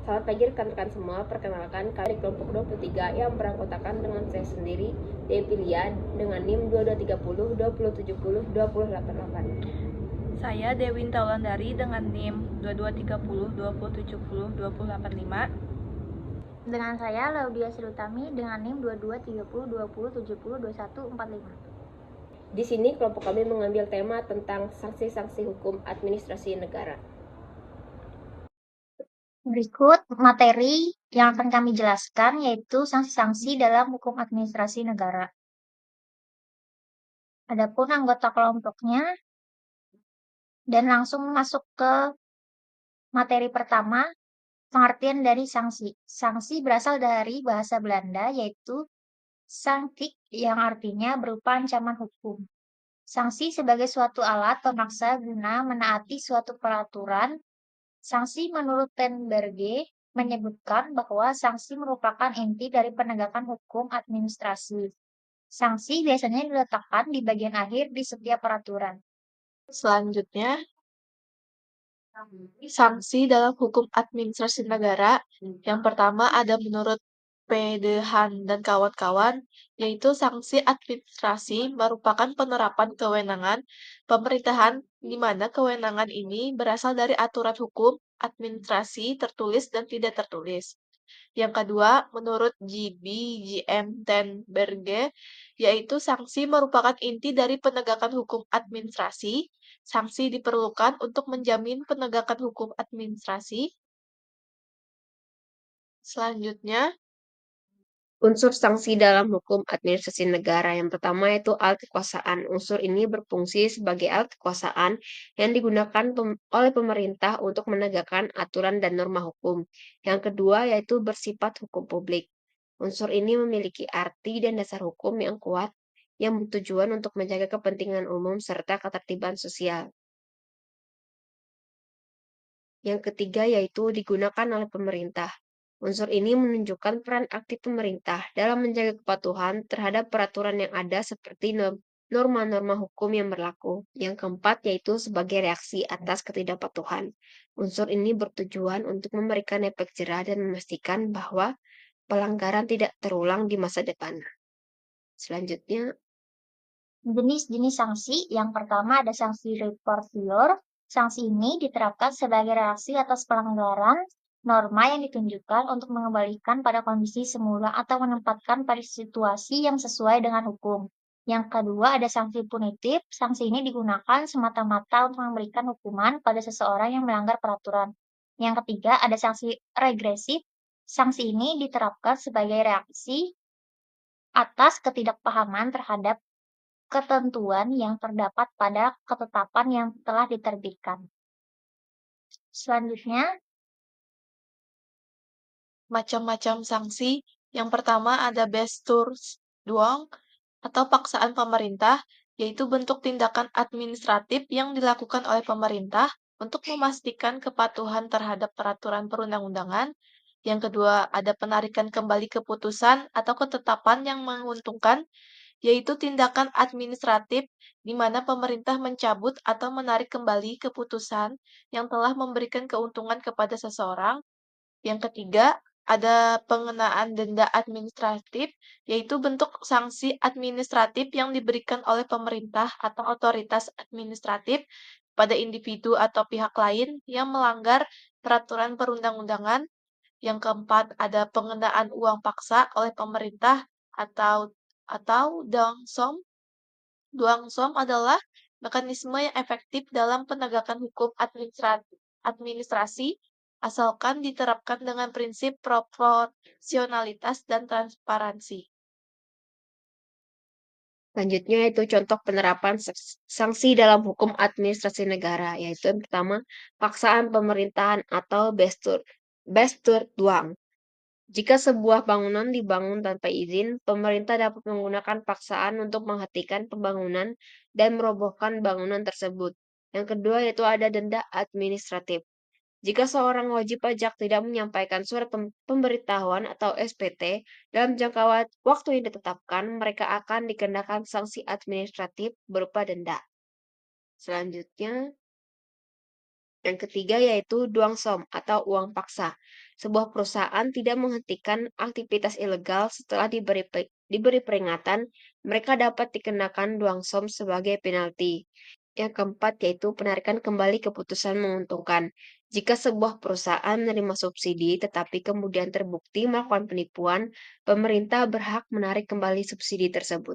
Selamat pagi rekan-rekan semua, perkenalkan kami dari kelompok 23 yang beranggotakan dengan saya sendiri, Devilia, dengan NIM 2230, 2070, 2088. Saya Dewinta Wulandari dengan NIM 2230, 2070, 2085. Dengan saya Laudia Sirutami dengan NIM 2230, 2070, 2145. Di sini kelompok kami mengambil tema tentang sanksi-sanksi hukum administrasi negara. Berikut materi yang akan kami jelaskan yaitu sanksi-sanksi dalam hukum administrasi negara. Adapun anggota kelompoknya dan langsung masuk ke materi pertama, pengertian dari sanksi. Sanksi berasal dari bahasa Belanda yaitu sanctic yang artinya berupa ancaman hukum. Sanksi sebagai suatu alat pemaksa guna menaati suatu peraturan. Sanksi menurut Ten Berge menyebutkan bahwa sanksi merupakan inti dari penegakan hukum administrasi. Sanksi biasanya diletakkan di bagian akhir di setiap peraturan. Selanjutnya, sanksi dalam hukum administrasi negara. Yang pertama ada menurut P. Dehan dan kawan-kawan, yaitu sanksi administrasi merupakan penerapan kewenangan pemerintahan di mana kewenangan ini berasal dari aturan hukum administrasi tertulis dan tidak tertulis. Yang kedua, menurut G.B. G.M. Ten Berge, yaitu sanksi merupakan inti dari penegakan hukum administrasi. Sanksi diperlukan untuk menjamin penegakan hukum administrasi. Selanjutnya, Unsur sanksi dalam hukum administrasi negara yang pertama yaitu alat kekuasaan. Unsur ini berfungsi sebagai alat kekuasaan yang digunakan oleh pemerintah untuk menegakkan aturan dan norma hukum. Yang kedua yaitu bersifat hukum publik. Unsur ini memiliki arti dan dasar hukum yang kuat yang bertujuan untuk menjaga kepentingan umum serta ketertiban sosial. Yang ketiga yaitu digunakan oleh pemerintah. Unsur ini menunjukkan peran aktif pemerintah dalam menjaga kepatuhan terhadap peraturan yang ada seperti norma-norma hukum yang berlaku. Yang keempat yaitu sebagai reaksi atas ketidakpatuhan. Unsur ini bertujuan untuk memberikan efek jerah dan memastikan bahwa pelanggaran tidak terulang di masa depan. Selanjutnya, Jenis-jenis sanksi yang pertama ada sanksi reportior. Sanksi ini diterapkan sebagai reaksi atas pelanggaran norma yang ditunjukkan untuk mengembalikan pada kondisi semula atau menempatkan pada situasi yang sesuai dengan hukum. Yang kedua ada sanksi punitif. Sanksi ini digunakan semata-mata untuk memberikan hukuman pada seseorang yang melanggar peraturan. Yang ketiga ada sanksi regresif. Sanksi ini diterapkan sebagai reaksi atas ketidakpahaman terhadap ketentuan yang terdapat pada ketetapan yang telah diterbitkan. Selanjutnya, macam-macam sanksi. Yang pertama ada Bestuursdwang atau paksaan pemerintah, yaitu bentuk tindakan administratif yang dilakukan oleh pemerintah untuk memastikan kepatuhan terhadap peraturan perundang-undangan. Yang kedua, ada penarikan kembali keputusan atau ketetapan yang menguntungkan, yaitu tindakan administratif di mana pemerintah mencabut atau menarik kembali keputusan yang telah memberikan keuntungan kepada seseorang. Yang ketiga, ada pengenaan denda administratif, yaitu bentuk sanksi administratif yang diberikan oleh pemerintah atau otoritas administratif pada individu atau pihak lain yang melanggar peraturan perundang-undangan. Yang keempat, ada pengenaan uang paksa oleh pemerintah atau dwangsom. Dwangsom adalah mekanisme yang efektif dalam penegakan hukum administrasi asalkan diterapkan dengan prinsip proporsionalitas dan transparansi. selanjutnya itu contoh penerapan sanksi dalam hukum administrasi negara, yaitu yang pertama, paksaan pemerintahan atau Bestuurdwang. Jika sebuah bangunan dibangun tanpa izin, pemerintah dapat menggunakan paksaan untuk menghentikan pembangunan dan merobohkan bangunan tersebut. Yang kedua yaitu ada denda administratif. Jika seorang wajib pajak tidak menyampaikan surat pemberitahuan atau SPT dalam jangka waktu yang ditetapkan, mereka akan dikenakan sanksi administratif berupa denda. Selanjutnya, Yang ketiga yaitu duangsom atau uang paksa. Sebuah perusahaan tidak menghentikan aktivitas ilegal setelah diberi peringatan, mereka dapat dikenakan duangsom sebagai penalti. Yang keempat yaitu penarikan kembali keputusan menguntungkan. Jika sebuah perusahaan menerima subsidi tetapi kemudian terbukti melakukan penipuan, pemerintah berhak menarik kembali subsidi tersebut.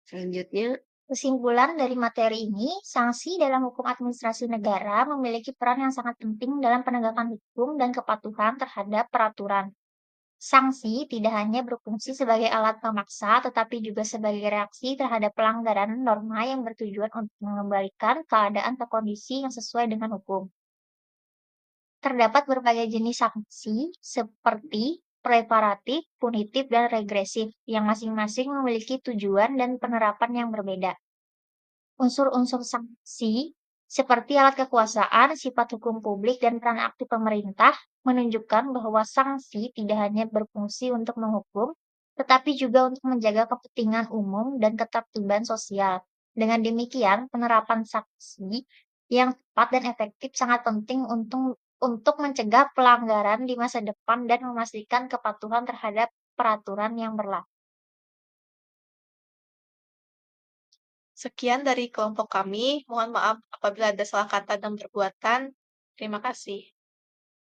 Selanjutnya, Kesimpulan dari materi ini, sanksi dalam hukum administrasi negara memiliki peran yang sangat penting dalam penegakan hukum dan kepatuhan terhadap peraturan. Sanksi tidak hanya berfungsi sebagai alat pemaksa, tetapi juga sebagai reaksi terhadap pelanggaran norma yang bertujuan untuk mengembalikan keadaan atau kondisi yang sesuai dengan hukum. Terdapat berbagai jenis sanksi, seperti preparatif, punitif, dan regresif, yang masing-masing memiliki tujuan dan penerapan yang berbeda. Unsur-unsur sanksi, seperti alat kekuasaan, sifat hukum publik, dan peran aktif pemerintah, menunjukkan bahwa sanksi tidak hanya berfungsi untuk menghukum, tetapi juga untuk menjaga kepentingan umum dan ketertiban sosial. Dengan demikian, penerapan sanksi yang tepat dan efektif sangat penting untuk mencegah pelanggaran di masa depan dan memastikan kepatuhan terhadap peraturan yang berlaku. Sekian dari kelompok kami. Mohon maaf apabila ada salah kata dan perbuatan. Terima kasih.